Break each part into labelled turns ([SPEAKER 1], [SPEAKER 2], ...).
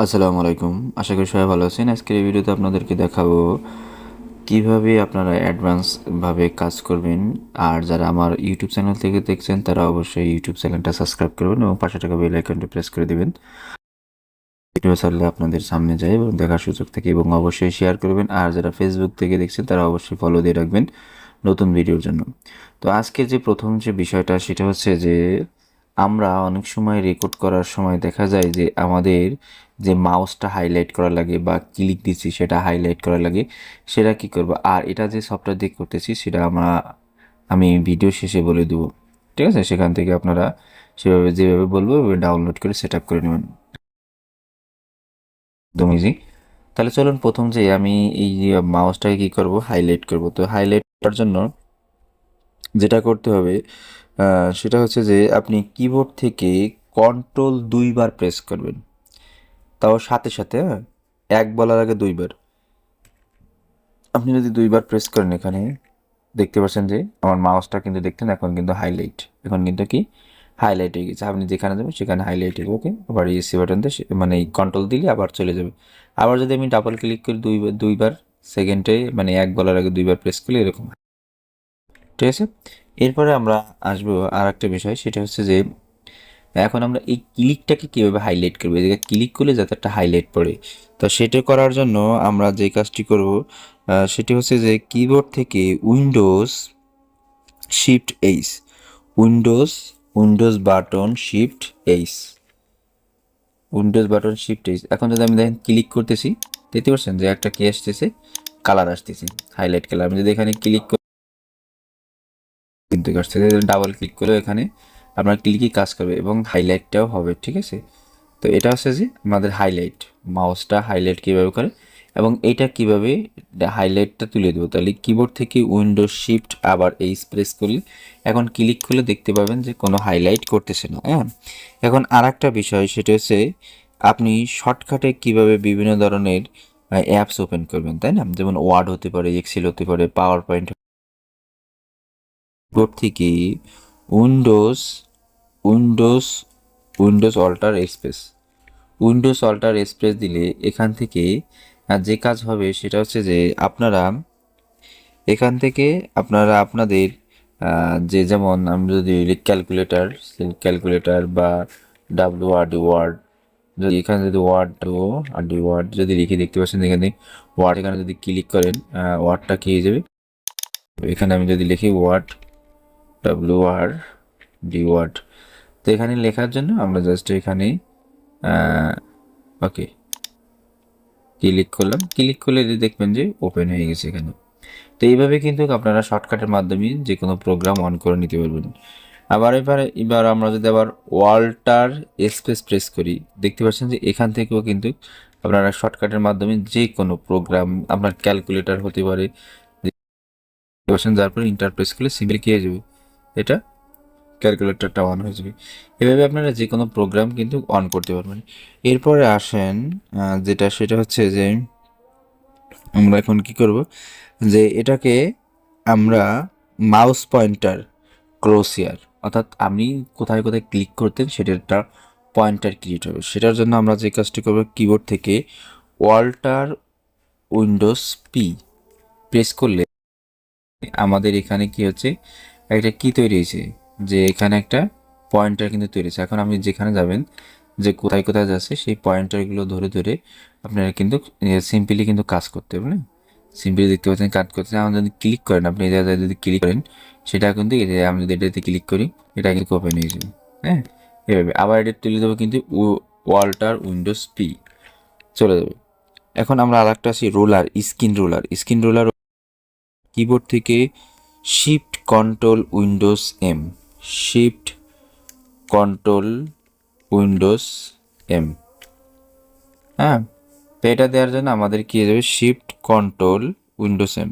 [SPEAKER 1] আসসালামু আলাইকুম। আশা করি সবাই ভালো আছেন। আজকের এই ভিডিওতে আপনাদেরকে দেখাবো কিভাবে আপনারা অ্যাডভান্সভাবে কাজ করবেন। আর যারা আমার ইউটিউব চ্যানেল থেকে দেখছেন তারা অবশ্যই ইউটিউব চ্যানেলটা সাবস্ক্রাইব করবেন এবং পাশে থাকা বেল আইকনটি প্রেস করে দিবেন। ভিডিও ছাড়লে আপনাদের সামনে যায় এবং দেখার সুযোগ থাকে, এবং অবশ্যই শেয়ার করবেন। আর যারা ফেসবুক থেকে দেখছেন তারা অবশ্যই ফলো দিয়ে রাখবেন নতুন ভিডিওর জন্য। তো আজকে যে প্রথম যে বিষয়টা সেটা হচ্ছে যে আমরা অনেক সময় রেকর্ড করার সময় দেখা যায় যে আমাদের যে মাউসটা হাইলাইট করা লাগে বা ক্লিক দিচ্ছি সেটা হাইলাইট করা লাগে, সেটা কি করব। আর এটা যে সফটওয়্যার দিয়ে করতেছি সেটা আমি ভিডিও শেষে বলে দেবো, ঠিক আছে? সেখান থেকে আপনারা সেভাবে যেভাবে বলবো ডাউনলোড করে সেট আপ করে নেবেন, একদম ইজি। তাহলে চলুন প্রথম যে আমি এই মাউসটাকে কি করব, হাইলাইট করব। তো হাইলাইট করার জন্য যেটা করতে হবে সেটা হচ্ছে যে আপনি কিবোর্ড থেকে কন্ট্রোল 2 বার প্রেস করবেন, তাও সাথে সাথে, হ্যাঁ, এক বলার আগে 2 বার। আপনি যদি 2 বার প্রেস করেন এখানে দেখতে পাচ্ছেন যে আমার মাউসটা কিন্তু দেখতেন এখন কিন্তু হাইলাইট, এখন কিন্তু কি হাইলাইট হয়ে গেছে। আপনি যেখানে যাবেন সেখানে হাইলাইট হবে। ওকে, আবার ইএসসি বাটন দিয়ে মানে এই কন্ট্রোল দিলে আবার চলে যাবে। আবার যদি আমি ডাবল ক্লিক করি 2বার সেকেন্ডে, মানে এক বলার আগে 2 বার প্রেস করলে এরকম, ঠিক আছে? এরপরে আমরা আসবো আর একটা বিষয়, সেটা হচ্ছে যে এখন আমরা এই ক্লিকটাকে কীভাবে হাইলাইট করবো, এই জায়গায় ক্লিক করলে যাতে একটা হাইলাইট পড়ে। তো সেটা করার জন্য আমরা যে কাজটি করব সেটি হচ্ছে যে কিবোর্ড থেকে shift H Windows Windows button shift H Windows button shift H. এখন যদি আমি দেখেন ক্লিক করতেছি, দেখতে পাচ্ছেন যে একটা কি আসতেছে, কালার আসতেছে, হাইলাইট কালার। আমি যদি এখানে ক্লিক কিন্তু আসছে, ডাবল ক্লিক করে এখানে আপনার ক্লিকই কাজ করবে এবং হাইলাইটটাও হবে, ঠিক আছে? তো এটা হচ্ছে যে আমাদের হাইলাইট, মাউসটা হাইলাইট কীভাবে করে এবং এইটা কিভাবে হাইলাইটটা তুলে দেবো। তাহলে কিবোর্ড থেকে উইন্ডোজ শিফট আবার এই প্রেস করলে এখন ক্লিক করলে দেখতে পাবেন যে কোনো হাইলাইট করতেছে না। হ্যাঁ, এখন আর একটা বিষয়, সেটা হচ্ছে আপনি শর্টকাটে কিভাবে বিভিন্ন ধরনের অ্যাপস ওপেন করবেন, তাই না? যেমন ওয়ার্ড হতে পারে, এক্সেল হতে পারে, পাওয়ার পয়েন্ট। কিবোর্ড থেকে Windows Windows Windows alt space দিলে এখান থেকে যে কাজ হবে সেটা হচ্ছে যে আপনারা এখান থেকে আপনাদের যে, যেমন আমি যদি ক্যালকুলেটার বা ওয়ার্ড, যদি এখানে যদি ওয়ার্ড যদি লিখে, দেখতে পাচ্ছেন এখানে ওয়ার্ড, এখানে যদি ক্লিক করেন ওয়ার্ডটা কি হয়ে যাবে। এখানে আমি যদি লিখি ওয়ার্ড, তো এখানে লেখার জন্য আমরা জাস্ট এখানে ওকে ক্লিক করলাম, ক্লিক করলে দেখবেন যে ওপেন হয়ে গেছে এখানে। তো এইভাবে কিন্তু আপনারা শর্টকাটের মাধ্যমে যে কোনো প্রোগ্রাম অন করে নিতে পারবেন। এবার আমরা যদি আবার ওয়াল্টার স্পেস প্রেস করি, দেখতে পাচ্ছেন যে এখান থেকেও কিন্তু আপনারা শর্টকাটের মাধ্যমে যে কোনো প্রোগ্রাম, আপনার ক্যালকুলেটর হতে পারে, যার পরে ইন্টার প্রেস করলে সিম্পলি কি হয়ে যাবে, এটা ক্যালকুলেটরটা অন হয়ে যাবে। এভাবে আপনারা যে কোনো প্রোগ্রাম কিন্তু অন করতে পারবেন। এরপরে আসেন সেটা হচ্ছে যে আমরা এখন কি করব, যে এটাকে আমরা মাউস পয়েন্টার ক্রোসিয়ার, অর্থাৎ আপনি কোথায় কোথায় ক্লিক করতেন সেটার একটা পয়েন্টার ক্রিয়েট হবে। সেটার জন্য আমরা যে কাজটি করব, কিবোর্ড থেকে ওয়াল্টার উইন্ডোজ পি প্রেস করলে আমাদের এখানে কি হচ্ছে, একটা কি তৈরি হয়েছে, যে এখানে একটা পয়েন্টার কিন্তু তৈরি হয়েছে। এখন আপনি যেখানে যাবেন, যে কোথায় কোথায় যাচ্ছে সেই পয়েন্টারগুলো ধরে ধরে আপনারা কিন্তু সিম্পলি কিন্তু কাজ করতে পারবেন। সিম্পলি দেখতে পাচ্ছেন কাজ করতে। আমরা যদি ক্লিক করেন, আপনি এটা যদি ক্লিক করেন সেটা কিন্তু আমি যদি এটাতে ক্লিক করি এটা কিন্তু ওপেন হয়ে যাবে। হ্যাঁ, এভাবে আবার এটা তুলে দেবো কিন্তু ওয়াল্টার উইন্ডোজ পি চলে যাবে। এখন আমরা আর একটা আছি স্ক্রিন রোলার কিবোর্ড থেকে shift control Windows M shift control Windows M. হ্যাঁ, তো এটা দেওয়ার জন্য আমাদের কি হয়ে যাবে, শিফট কন্ট্রোল উইন্ডোজ এম।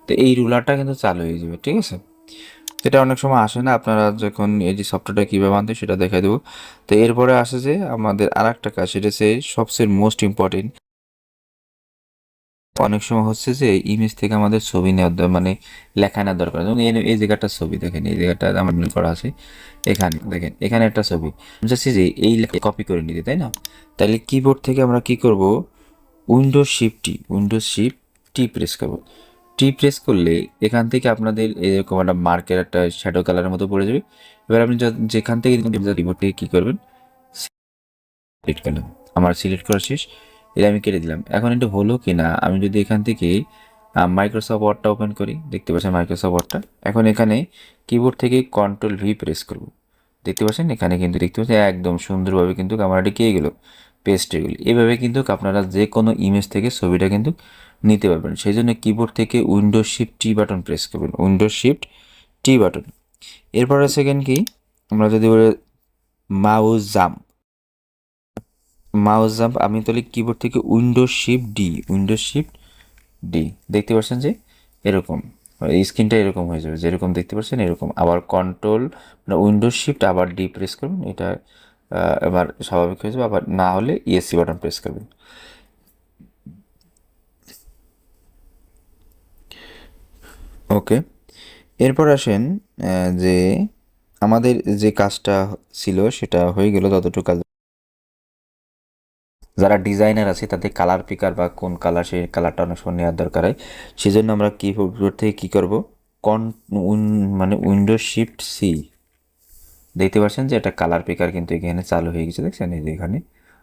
[SPEAKER 1] তো এই রুলারটা কিন্তু চালু হয়ে যাবে, ঠিক আছে? এটা অনেক সময় আসে না, আপনারা যখন এই যে সফটওয়্যারটা কীভাবে আনতে সেটা দেখাই দেবো। তো এরপরে আসে যে আমাদের আর একটা কাজ, সেটা হচ্ছে সবচেয়ে মোস্ট ইম্পর্টেন্ট, অনেক সময় হচ্ছে যে ইমেজ থেকে আমাদের ছবি নেওয়ার মানে লেখা নেওয়ার দরকার, যেমন এই জায়গাটা ছবি দেখেন, এই জায়গাটা আমার মিল করা আছে, এখানে দেখেন এখানে একটা ছবি চাচ্ছি যে এই কপি করে নিতে, তাই না? তাহলে কিবোর্ড থেকে আমরা কি করব, উইন্ডোজ শিফট টি প্রেস করব। টি প্রেস করলে এখান থেকে আপনাদের এরকম একটা মার্কের একটা শ্যাডো কালারের মতো পড়ে যাবে। এবার আপনি যেখান থেকে কিবোর্ড থেকে কী করবেন, সিলেক্ট করলাম, আমার সিলেক্ট করা শেষ, এটা আমি কেটে দিলাম। এখন এটা হলো কি না, আমি যদি এখান থেকে মাইক্রোসফট ওয়ার্ডটা ওপেন করি, দেখতে পাচ্ছেন মাইক্রোসফট ওয়ার্ডটা, এখন এখানে কিবোর্ড থেকে কন্ট্রোল ভি প্রেস করব, দেখতে পাচ্ছেন এখানে কিন্তু দেখতে পাচ্ছেন একদম সুন্দরভাবে কিন্তু ক্যামেরাটি কে গেলো, পেস্ট হয়ে গেল। এভাবে কিন্তু আপনারা যে কোনো ইমেজ থেকে ছবিটা কিন্তু নিতে পারবেন। সেই জন্য কিবোর্ড থেকে উইন্ডোজ শিফট টি বাটন প্রেস করবেন, উইন্ডোজ শিফট টি বাটন। এরপরে সেকেন্ড কি, আমরা যদি বলি মাউস জাম্প, আমি তাহলে কিবোর্ড থেকে উইন্ডোজ শিফট ডি, দেখতে পাচ্ছেন যে এরকম স্ক্রিনটা এরকম হয়ে যাবে, যেরকম দেখতে পাচ্ছেন এরকম। আবার কন্ট্রোল মানে উইন্ডোজ শিফট আবার ডি প্রেস করবেন, এটা এবার স্বাভাবিক হয়ে যাবে। আবার না হলে ইএসসি বাটন প্রেস করবেন। ওকে, এরপর আসেন যে আমাদের যে কাজটা ছিল সেটা হয়ে গেল, ততটুকু কাজ। যারা ডিজাইনার আছে তাদের কালার পিকার বা কোন কালার, সেই কালারটা অনেক সময় নেওয়ার দরকার হয়। সেই জন্য আমরা কিবোর্ড থেকে কী করব, কন মানে উইন্ডোজ শিফট সি, দেখতে পাচ্ছেন যে একটা কালার পিকার কিন্তু এখানে চালু হয়ে গেছে, দেখছেন এই যে এখানে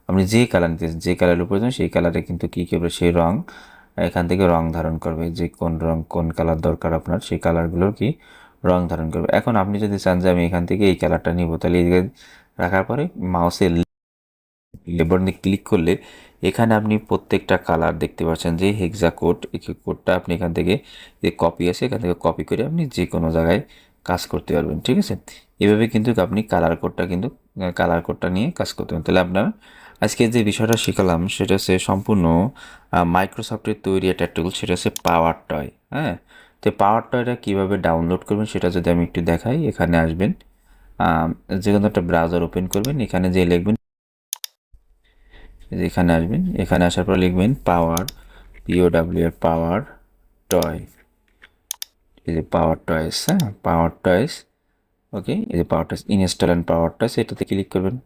[SPEAKER 1] আপনি যে কালার নিতে, যে কালারের প্রয়োজন সেই কালারে কিন্তু কী করবে, সেই রং এখান থেকে রং ধারণ করবে, যে কোন রং কোন কালার দরকার আপনার সেই কালারগুলোর কি রং ধারণ করবে। এখন আপনি যদি চান যে আমি এখান থেকে এই কালারটা নিব, তাহলে এই জায়গায় রাখার পরে মাউসের বাটনে ক্লিক করলে এখানে আপনি প্রত্যেকটা কালার দেখতে পাচ্ছেন যে হেক্সা কোড, এই কোডটা আপনি এখান থেকে যে কপি আছে এখান থেকে কপি করে আপনি যে কোনো জায়গায় কাজ করতে পারবেন, ঠিক আছে? এভাবে কিন্তু আপনি কালার কোডটা নিয়ে কাজ করতে পারেন। তাহলে আপনার আজকে যে বিষয়টা শিখালাম সেটা হচ্ছে সম্পূর্ণ মাইক্রোসফটের তৈরি একটা টুল, সেটা হচ্ছে পাওয়ার টয়। হ্যাঁ, তো পাওয়ার টয়টা কীভাবে ডাউনলোড করবেন সেটা যদি আমি একটু দেখাই, এখানে আসবেন, যে কোনো একটা ব্রাউজার ওপেন করবেন, এখানে যে লিখবেন, এখানে আসবেন, এখানে আসার পর লিখবেন পাওয়ার, POWR পাওয়ার টয়, এই যে পাওয়ার টয়েস, হ্যাঁ পাওয়ার টয়েস। ওকে, এই যে power toys install and power toys, এটাতে ক্লিক করবেন।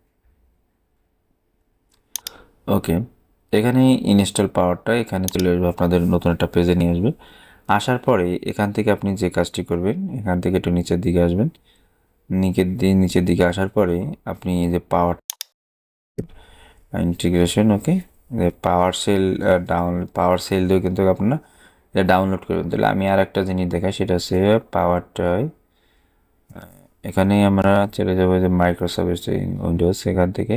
[SPEAKER 1] ওকে, এখানে ইনস্টল পাওয়ারটা এখানে চলে আসবে, আপনাদের নতুন একটা পেজে নিয়ে আসবে। আসার পরে এখান থেকে আপনি যে কাজটি করবেন, এখান থেকে একটু নিচের দিকে আসবেন, নিচের দিকে আসার পরে আপনি এই যে পাওয়ার ইন্টিগ্রেশন, ওকে, পাওয়ার সেল দিয়েও কিন্তু আপনারা এটা ডাউনলোড করবেন। তাহলে আমি আর একটা জিনিস দেখাই, সেটা হচ্ছে পাওয়ার টয়। এখানে আমরা চলে যাবো যে মাইক্রোসফট উইন্ডোজ, সেখান থেকে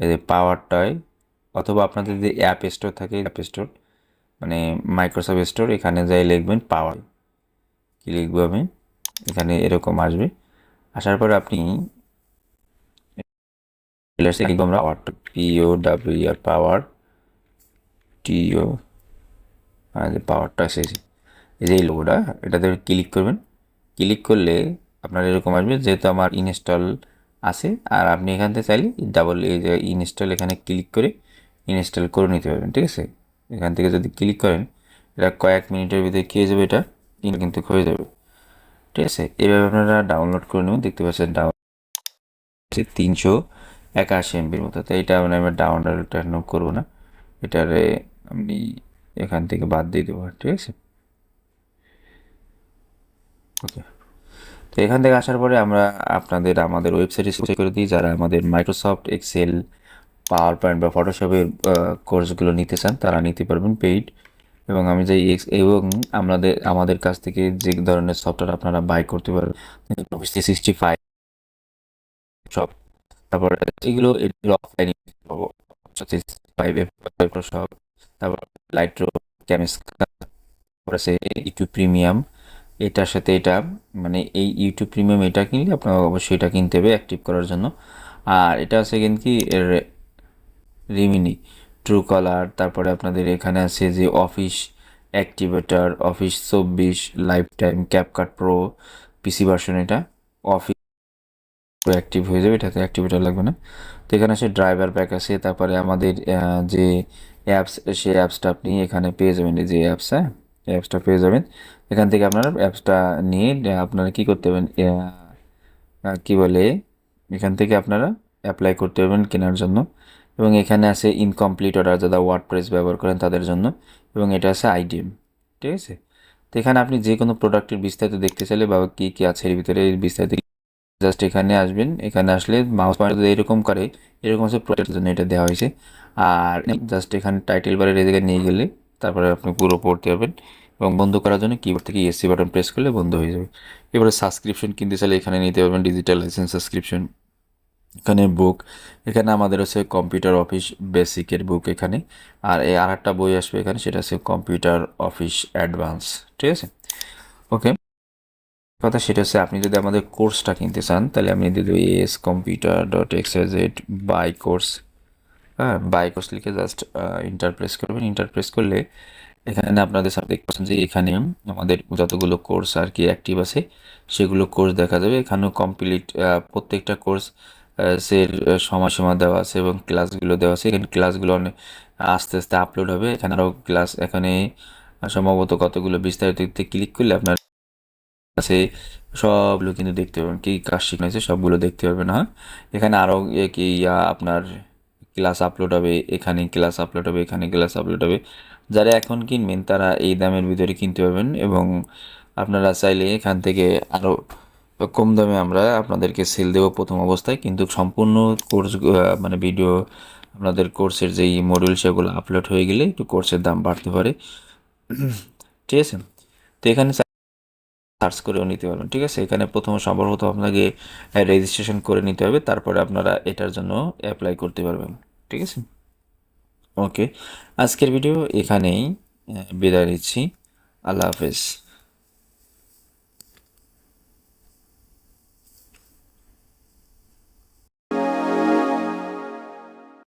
[SPEAKER 1] এই যে পাওয়ার টয়, অথবা আপনাদের যদি অ্যাপ স্টোর থাকে, অ্যাপ স্টোর মানে মাইক্রোসফট স্টোর, এখানে যাই লিখবেন পাওয়ার, কি লিখবো আমি, এখানে এরকম আসবে। আসার পরে আপনি লিখবো আমরা পাওয়ার, POWR পাওয়ার TO, যে পাওয়ারটা এসেছে, এই যে এই লোগোটা, এটাতে ক্লিক করবেন। ক্লিক করলে আপনার এরকম আসবে, যেহেতু আমার ইনস্টল আছে, আর আপনি এখান থেকে চাইলে ডাবল এই যে ইনস্টল, এখানে ক্লিক করে ইনস্টল করে নিতে পারবেন, ঠিক আছে? এখান থেকে যদি ক্লিক করেন, এটা কয়েক মিনিটের ভিতরে কী হয়ে যাবে, এটা কিন্তু হয়ে যাবে, ঠিক আছে? এভাবে আপনারা ডাউনলোড করে নেবেন। দেখতে পাচ্ছেন ডাউনলোড 381 MBর মতো। তো এটা মানে আমি ডাউনলোডটা করবো না, এটারে আমি এখান থেকে বাদ দিয়ে দেবো, ঠিক আছে? ওকে, তো এখান থেকে আসার পরে আমরা আমাদের ওয়েবসাইটে চেক করে দিই, যারা আমাদের মাইক্রোসফট এক্সেল, পাওয়ার পয়েন্ট বা ফটোশপের কোর্সগুলো নিতে চান তারা নিতে পারবেন পেইড। এবং আমি যে এবং আমাদের কাছ থেকে যে ধরনের সফটওয়্যার আপনারা বাই করতে পারবেন, 365 সব, তারপরে এগুলো অফলাইনে পাবো, সব, তারপর লাইটরুম, ক্যামেস্কা, তারপর আছে ইউটিউব প্রিমিয়াম। এটার সাথে এটা মানে এই ইউটিউব প্রিমিয়াম এটা কিনলে আপনার অবশ্যই এটা কিনতে হবে অ্যাক্টিভ করার জন্য। আর এটা আছে কিন্তু কি রিমিনি, ট্রু কলার, তারপরে আপনাদের এখানে আছে যে office activator, office 24, life time, CapCut pro, পিসি ভার্সন, এটা অফিস অ্যাক্টিভ হয়ে যাবে, এটাতে অ্যাক্টিভেটর লাগবে না। তো এখানে আছে ড্রাইভার প্যাক আছে, তারপরে আমাদের যে অ্যাপস, সেই অ্যাপসটা আপনি এখানে পেয়ে যাবেন, এই যে অ্যাপস, হ্যাঁ এই অ্যাপসটা পেয়ে যাবেন। এখান থেকে আপনারা অ্যাপসটা নিয়ে আপনারা কী করতে পারবেন, কী বলে, এখান থেকে আপনারা অ্যাপ্লাই করতে পারবেন কেনার জন্য। এবং এখানে আছে ইনকমপ্লিট অর্ডার, যারা ওয়ার্ডপ্রেস ব্যবহার করেন তাদের জন্য, এবং এটা আছে আইডিএম, ঠিক আছে। তো এখানে আপনি যে কোনো প্রোডাক্টের বিস্তারিত দেখতে চাইলে বা কী কী আছে এর ভিতরে এই বিস্তারিত, জাস্ট এখানে আসবেন। এখানে আসলে মাউস পয়েন্টার এরকম করে, এরকম হচ্ছে প্রোডাক্টের জন্য এটা দেওয়া হয়েছে। আর জাস্ট এখানে টাইটেল বারের এই জায়গায় নিয়ে গেলে তারপরে আপনি পুরো পড়তে পারবেন, এবং বন্ধ করার জন্য কিবোর্ড থেকে এসি বাটন প্রেস করলে বন্ধ হয়ে যাবে। এবারে সাবস্ক্রিপশন কিনতে চাইলে এখানে নিতে পারবেন, ডিজিটাল লাইসেন্স সাবস্ক্রিপশন। এখানে বুক, এখানে আমাদের হচ্ছে কম্পিউটার অফিস বেসিকের বুক এখানে। আর এই আর একটা বই আসবে এখানে, সেটা হচ্ছে কম্পিউটার অফিস অ্যাডভান্স, ঠিক আছে। ওকে, কথা সেটা হচ্ছে আপনি যদি আমাদের কোর্সটা কিনতে চান তাহলে আপনি যদি ASComputer.xyz বাই কোর্স, হ্যাঁ বাই কোর্স লিখে জাস্ট ইন্টার প্রেস করবেন। ইন্টার প্রেস করলে এখানে আপনাদের সাথে দেখতে পাচ্ছেন যে এখানে আমাদের যতগুলো কোর্স আর কি অ্যাক্টিভ আছে সেগুলো কোর্স দেখা যাবে। এখানেও কমপ্লিট প্রত্যেকটা কোর্স এর সময়সীমা দেওয়া আছে এবং ক্লাসগুলো দেওয়া আছে। এখানে ক্লাসগুলো অনেক আস্তে আস্তে আপলোড হবে। এখানে আরও ক্লাস, এখানে সম্ভবত কতগুলো বিস্তারিত ক্লিক করলে আপনার কাছে সবগুলো কিন্তু দেখতে পাবেন, কী কাজ শেখানো হয়েছে সবগুলো দেখতে পারবেন। হ্যাঁ, এখানে আরও কি আপনার ক্লাস আপলোড হবে, এখানে ক্লাস আপলোড হবে, এখানে ক্লাস আপলোড হবে। যারা এখন কিনবেন তারা এই দামের ভিতরে কিনতে পারবেন, এবং আপনারা চাইলে এখান থেকে আরও কম দামে আমরা আপনাদেরকে সেল দেবো প্রথম অবস্থায়, কিন্তু সম্পূর্ণ কোর্স মানে ভিডিও আপনাদের কোর্সের যেই মডিউল সেগুলো আপলোড হয়ে গেলে একটু কোর্সের দাম বাড়তে পারে, ঠিক আছে। তো এখানে সার্চ করেও নিতে পারবেন, ঠিক আছে। এখানে প্রথম সম্ভবত আপনাকে রেজিস্ট্রেশন করে নিতে হবে, তারপরে আপনারা এটার জন্য অ্যাপ্লাই করতে পারবেন, ঠিক আছে। ওকে, আজকের ভিডিও এখানেই বিদায় নিচ্ছি। আল্লাহ হাফেজ।